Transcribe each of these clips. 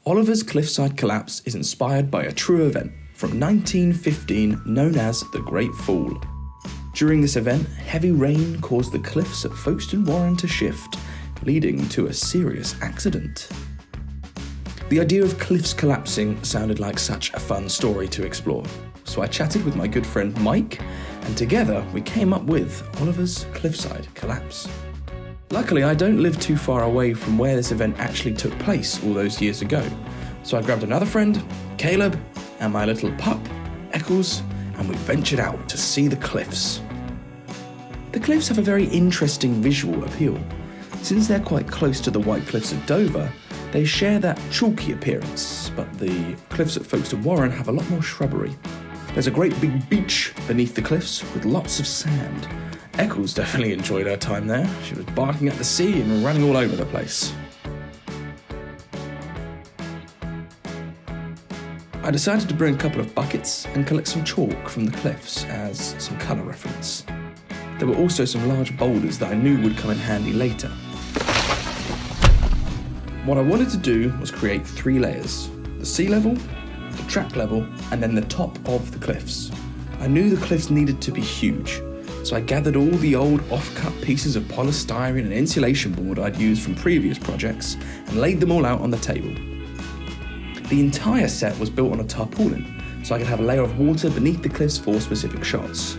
Oliver's Cliffside collapse is inspired by a true event from 1915 known as the Great Fall. During this event, heavy rain caused the cliffs at Folkestone Warren to shift, leading to a serious accident. The idea of cliffs collapsing sounded like such a fun story to explore, so I chatted with my good friend Mike, and together we came up with Oliver's Cliffside collapse. Luckily, I don't live too far away from where this event actually took place all those years ago, so I grabbed another friend, Caleb, and my little pup, Eccles, and we ventured out to see the cliffs. The cliffs have a very interesting visual appeal. Since they're quite close to the White Cliffs of Dover, they share that chalky appearance, but the cliffs at Folkestone Warren have a lot more shrubbery. There's a great big beach beneath the cliffs with lots of sand. Eccles definitely enjoyed her time there. She was barking at the sea and running all over the place. I decided to bring a couple of buckets and collect some chalk from the cliffs as some colour reference. There were also some large boulders that I knew would come in handy later. What I wanted to do was create 3 layers: the sea level, the track level, and then the top of the cliffs. I knew the cliffs needed to be huge, so I gathered all the old off-cut pieces of polystyrene and insulation board I'd used from previous projects and laid them all out on the table. The entire set was built on a tarpaulin, so I could have a layer of water beneath the cliffs for specific shots.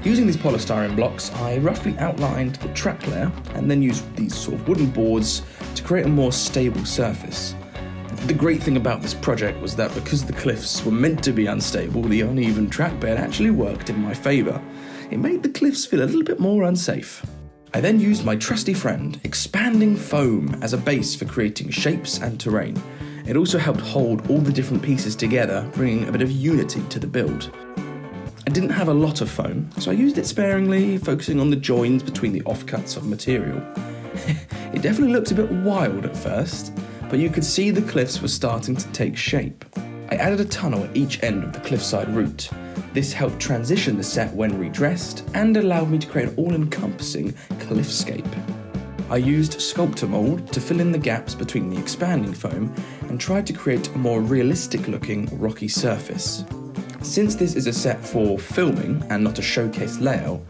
Using these polystyrene blocks, I roughly outlined the track layer and then used these sort of wooden boards to create a more stable surface. The great thing about this project was that because the cliffs were meant to be unstable, the uneven track bed actually worked in my favour. It made the cliffs feel a little bit more unsafe. I then used my trusty friend, expanding foam, as a base for creating shapes and terrain. It also helped hold all the different pieces together, bringing a bit of unity to the build. I didn't have a lot of foam, so I used it sparingly, focusing on the joins between the offcuts of material. It definitely looked a bit wild at first, but you could see the cliffs were starting to take shape. I added a tunnel at each end of the cliffside route. This helped transition the set when redressed and allowed me to create an all-encompassing cliffscape. I used sculptor mould to fill in the gaps between the expanding foam and tried to create a more realistic-looking rocky surface. Since this is a set for filming and not a showcase layout,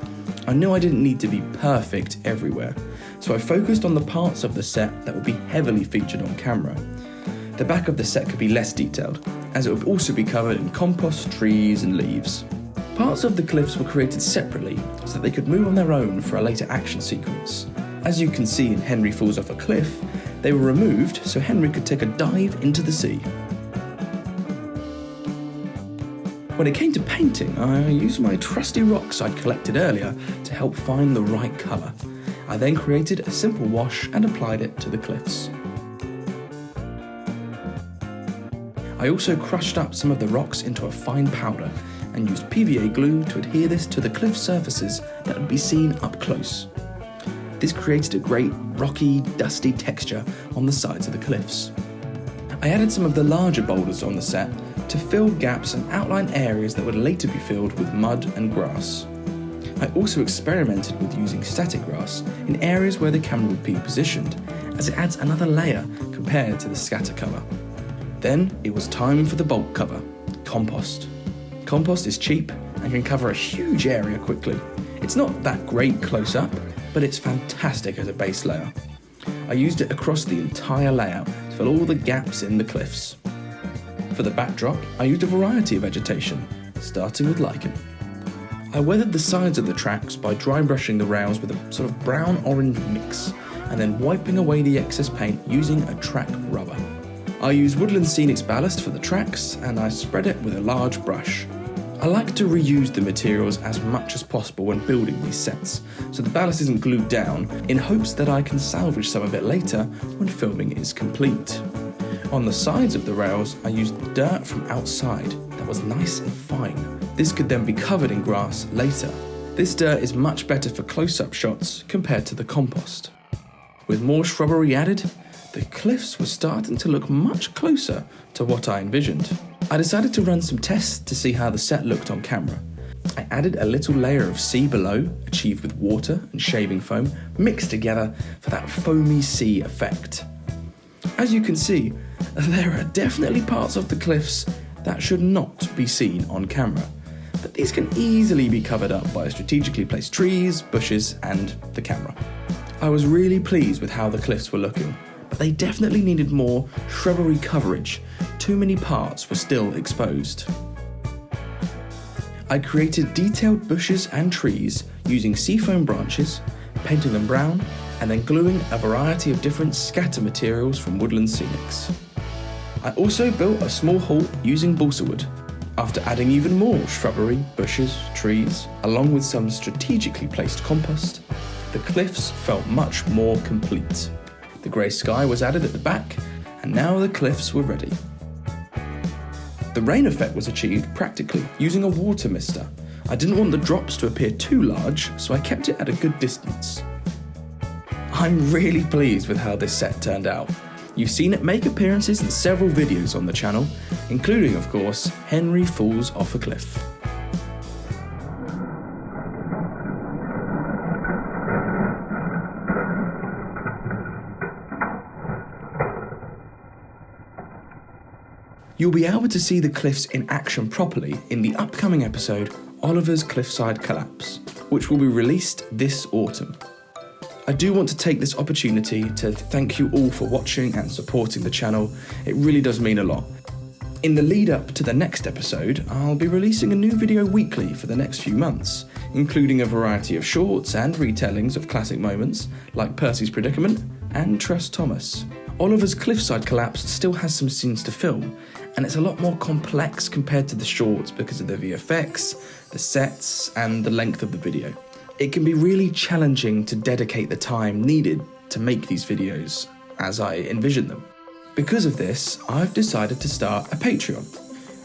I knew I didn't need to be perfect everywhere, so I focused on the parts of the set that would be heavily featured on camera. The back of the set could be less detailed, as it would also be covered in compost, trees and leaves. Parts of the cliffs were created separately so that they could move on their own for a later action sequence. As you can see in Henry Falls Off a Cliff, they were removed so Henry could take a dive into the sea. When it came to painting, I used my trusty rocks I'd collected earlier to help find the right colour. I then created a simple wash and applied it to the cliffs. I also crushed up some of the rocks into a fine powder and used PVA glue to adhere this to the cliff surfaces that would be seen up close. This created a great rocky, dusty texture on the sides of the cliffs. I added some of the larger boulders on the set to fill gaps and outline areas that would later be filled with mud and grass. I also experimented with using static grass in areas where the camera would be positioned, as it adds another layer compared to the scatter cover. Then it was time for the bulk cover, compost. Compost is cheap and can cover a huge area quickly. It's not that great close up, but it's fantastic as a base layer. I used it across the entire layout to fill all the gaps in the cliffs. For the backdrop, I used a variety of vegetation, starting with lichen. I weathered the sides of the tracks by dry brushing the rails with a sort of brown-orange mix, and then wiping away the excess paint using a track rubber. I used Woodland Scenics ballast for the tracks, and I spread it with a large brush. I like to reuse the materials as much as possible when building these sets, so the ballast isn't glued down, in hopes that I can salvage some of it later when filming is complete. On the sides of the rails, I used dirt from outside that was nice and fine. This could then be covered in grass later. This dirt is much better for close-up shots compared to the compost. With more shrubbery added, the cliffs were starting to look much closer to what I envisioned. I decided to run some tests to see how the set looked on camera. I added a little layer of sea below, achieved with water and shaving foam, mixed together for that foamy sea effect. As you can see, There are definitely parts of the cliffs that should not be seen on camera, but these can easily be covered up by strategically placed trees, bushes, and the camera. I was really pleased with how the cliffs were looking, but they definitely needed more shrubbery coverage. Too many parts were still exposed. I created detailed bushes and trees using seafoam branches, painting them brown, and then gluing a variety of different scatter materials from Woodland Scenics. I also built a small hall using balsa wood. After adding even more shrubbery, bushes, trees, along with some strategically placed compost, the cliffs felt much more complete. The grey sky was added at the back, and now the cliffs were ready. The rain effect was achieved practically using a water mister. I didn't want the drops to appear too large, so I kept it at a good distance. I'm really pleased with how this set turned out. You've seen it make appearances in several videos on the channel, including, of course, Henry Falls Off a Cliff. You'll be able to see the cliffs in action properly in the upcoming episode, Oliver's Cliffside Collapse, which will be released this autumn. I do want to take this opportunity to thank you all for watching and supporting the channel. It really does mean a lot. In the lead up to the next episode, I'll be releasing a new video weekly for the next few months, including a variety of shorts and retellings of classic moments like Percy's Predicament and Trust Thomas. Oliver's Cliffside Collapse still has some scenes to film, and it's a lot more complex compared to the shorts because of the VFX, the sets, and the length of the video. It can be really challenging to dedicate the time needed to make these videos as I envision them. Because of this, I've decided to start a Patreon.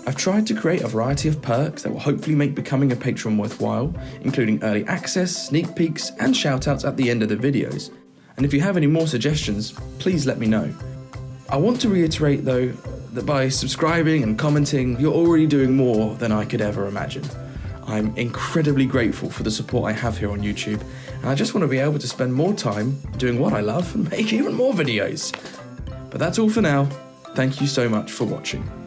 I've tried to create a variety of perks that will hopefully make becoming a patron worthwhile, including early access, sneak peeks, and shoutouts at the end of the videos. And if you have any more suggestions, please let me know. I want to reiterate though, that by subscribing and commenting, you're already doing more than I could ever imagine. I'm incredibly grateful for the support I have here on YouTube, and I just want to be able to spend more time doing what I love and make even more videos. But that's all for now. Thank you so much for watching.